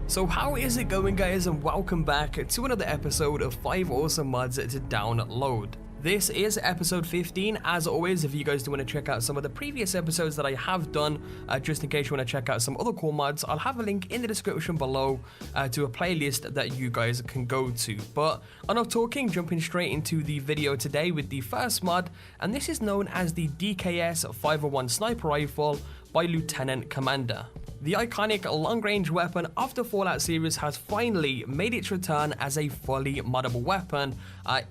So how is it going, guys, and welcome back to another episode of 5 awesome mods to download. This is episode 15. As always, if you guys do want to check out some of the previous episodes that I have done, just in case you want to check out some other cool mods, I'll have a link in the description below to a playlist that you guys can go to. But enough talking, jumping straight into the video today with the first mod, and this is known as the DKS 501 Sniper Rifle by Lieutenant Commander. The iconic long-range weapon of the Fallout series has finally made its return as a fully moddable weapon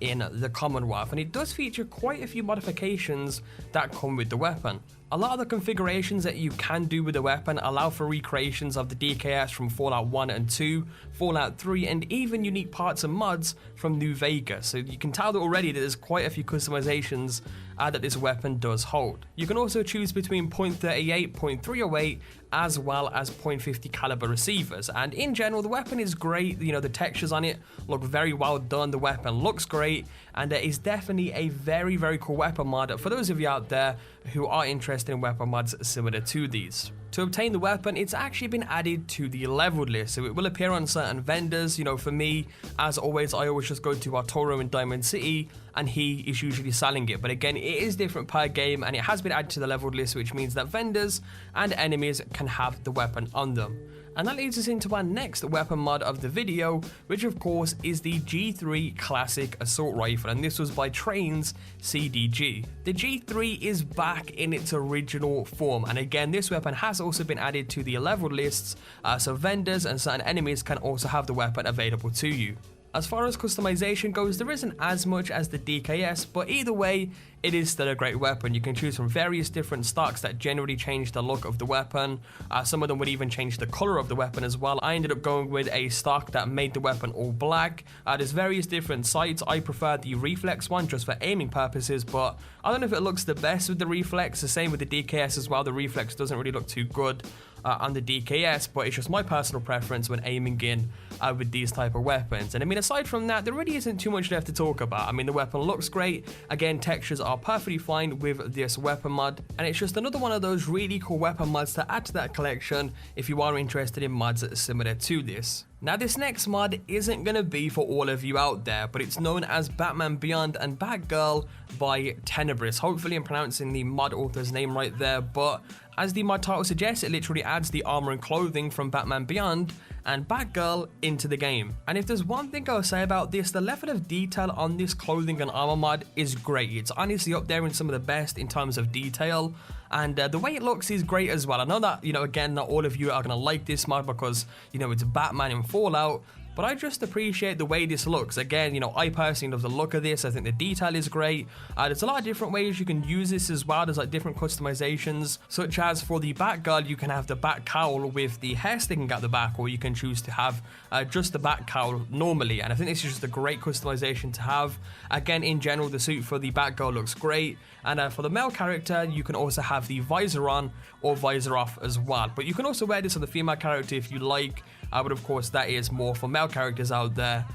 in the Commonwealth, and it does feature quite a few modifications that come with the weapon. A lot of the configurations that you can do with the weapon allow for recreations of the DKS from Fallout 1 and 2, Fallout 3, and even unique parts and mods from New Vegas. So you can tell that already that there's quite a few customizations that this weapon does hold. You can also choose between .38, .308, as well as .50 caliber receivers, and in general the weapon is great. You know, the textures on it look very well done, the weapon looks great, and it is definitely a very cool weapon mod for those of you out there who are interested in weapon mods similar to these. To obtain the weapon, it's actually been added to the leveled list, so it will appear on certain vendors. You know, for me, as always, I always just go to Arturo in Diamond City, and he is usually selling it. But again, it is different per game, and it has been added to the leveled list, which means that vendors and enemies can have the weapon on them. And that leads us into our next weapon mod of the video, which of course is the G3 Classic Assault Rifle, and this was by Trains CDG. The G3 is back in its original form, and again this weapon has also been added to the leveled lists, so vendors and certain enemies can also have the weapon available to you. As far as customization goes, there isn't as much as the DKS, but either way, it is still a great weapon. You can choose from various different stocks that generally change the look of the weapon. Some of them would even change the color of the weapon as well. I ended up going with a stock that made the weapon all black. There's various different sights. I prefer the reflex one just for aiming purposes, but I don't know if it looks the best with the reflex. The same with the DKS as well. The reflex doesn't really look too good on the DKS, but it's just my personal preference when aiming in with these type of weapons. And I mean, aside from that, there really isn't too much left to talk about. I mean, the weapon looks great. Again, textures are perfectly fine with this weapon mod, and it's just another one of those really cool weapon mods to add to that collection if you are interested in mods similar to this. Now, this next mod isn't going to be for all of you out there, but it's known as Batman Beyond and Batgirl by Tenebris. Hopefully I'm pronouncing the mod author's name right there, but as the mod title suggests, it literally adds the armor and clothing from Batman Beyond and Batgirl into the game. And if there's one thing I'll say about this, the level of detail on this clothing and armor mod is great. It's honestly up there in some of the best in terms of detail, and the way it looks is great as well. I know that, you know, again, not all of you are going to like this mod because, you know, it's Batman in Fallout, but I just appreciate the way this looks. Again, you know, I personally love the look of this. I think the detail is great. There's a lot of different ways you can use this as well. There's like different customizations, such as for the Batgirl, you can have the bat cowl with the hair sticking out the back, or you can choose to have just the bat cowl normally. And I think this is just a great customization to have. Again, in general, the suit for the Batgirl looks great. And for the male character, you can also have the visor on or visor off as well. But you can also wear this on the female character if you like. But of course, that is more for male characters out there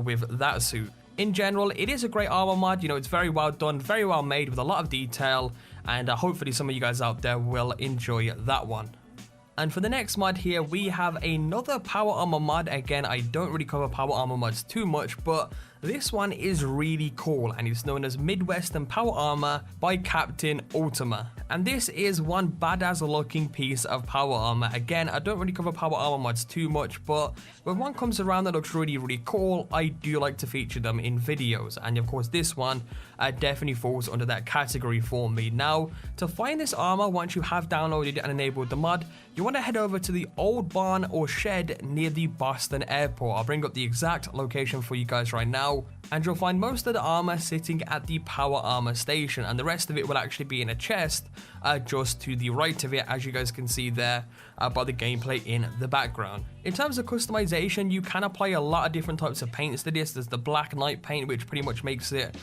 with that suit. In general, it is a great armor mod. You know, it's very well done, very well made with a lot of detail. And hopefully some of you guys out there will enjoy that one. And for the next mod here, we have another power armor mod. Again, I don't really cover power armor mods too much, but this one is really cool, and it's known as Midwestern Power Armor by Captain Ultima. And this is one badass looking piece of power armor. Again, I don't really cover power armor mods too much, but when one comes around that looks really cool, I do like to feature them in videos. And of course, this one definitely falls under that category for me. Now, to find this armor, once you have downloaded and enabled the mod, you want to head over to the old barn or shed near the Boston airport. I'll bring up the exact location for you guys right now, and you'll find most of the armor sitting at the power armor station, and the rest of it will actually be in a chest just to the right of it, as you guys can see there by the gameplay in the background. In terms of customization, you can apply a lot of different types of paints to this. There's the Black Knight paint, which pretty much makes it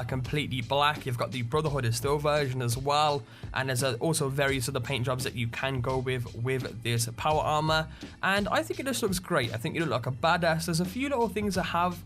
completely black. You've got the Brotherhood of Steel version as well, and there's also various other paint jobs that you can go with this power armor, and I think it just looks great. I think you look like a badass. There's a few little things I have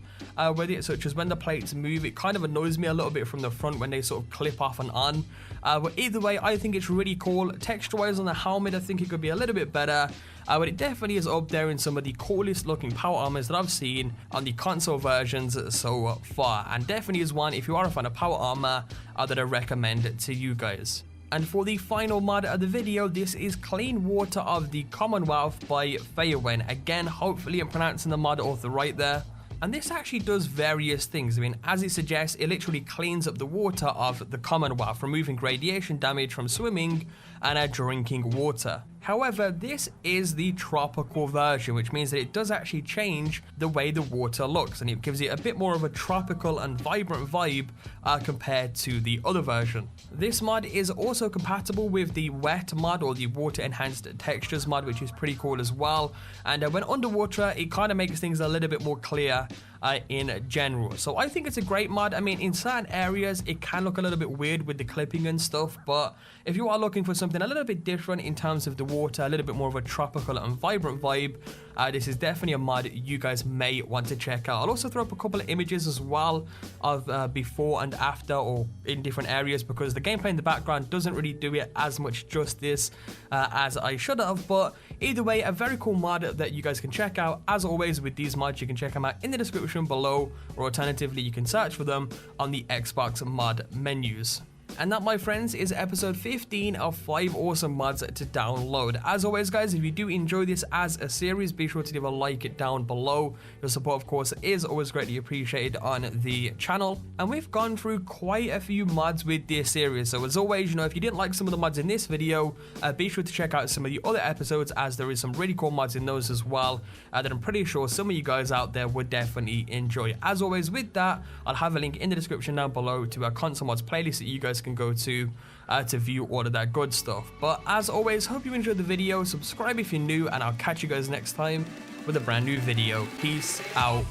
with it, such as when the plates move, it kind of annoys me a little bit from the front when they sort of clip off and on. But either way, I think it's really cool. Texture-wise on the helmet, I think it could be a little bit better. but it definitely is up there in some of the coolest looking power armors that I've seen on the console versions so far, and definitely is one, if you are a fan of power armor, that I recommend to you guys. And for the final mod of the video, this is Clean Water of the Commonwealth by Fairwen. Again, hopefully I'm pronouncing the mod author right there. And this actually does various things. I mean, as it suggests, it literally cleans up the water of the Commonwealth, removing radiation damage from swimming and drinking water. However, this is the tropical version, which means that it does actually change the way the water looks, and it gives it a bit more of a tropical and vibrant vibe compared to the other version. This mod is also compatible with the wet mod, or the water enhanced textures mod, which is pretty cool as well. And when underwater, it kind of makes things a little bit more clear in general. So I think it's a great mod. I mean, in certain areas it can look a little bit weird with the clipping and stuff, but if you are looking for something a little bit different in terms of the water, a little bit more of a tropical and vibrant vibe, this is definitely a mod you guys may want to check out. I'll also throw up a couple of images as well of before and after, or in different areas, because the gameplay in the background doesn't really do it as much justice as I should have. But either way, a very cool mod that you guys can check out. As always with these mods, you can check them out in the description below, or alternatively you can search for them on the Xbox mod menus. And that, my friends, is episode 15 of 5 awesome mods to download. As always, guys, if you do enjoy this as a series, be sure to leave a like it down below. Your support, of course, is always greatly appreciated on the channel. And we've gone through quite a few mods with this series. So as always, if you didn't like some of the mods in this video, be sure to check out some of the other episodes, as there is some really cool mods in those as well that I'm pretty sure some of you guys out there would definitely enjoy. As always, with that, I'll have a link in the description down below to a console mods playlist that you guys can go to view all of that good stuff. But as always, hope you enjoyed the video. Subscribe if you're new, and I'll catch you guys next time with a brand new video. Peace out.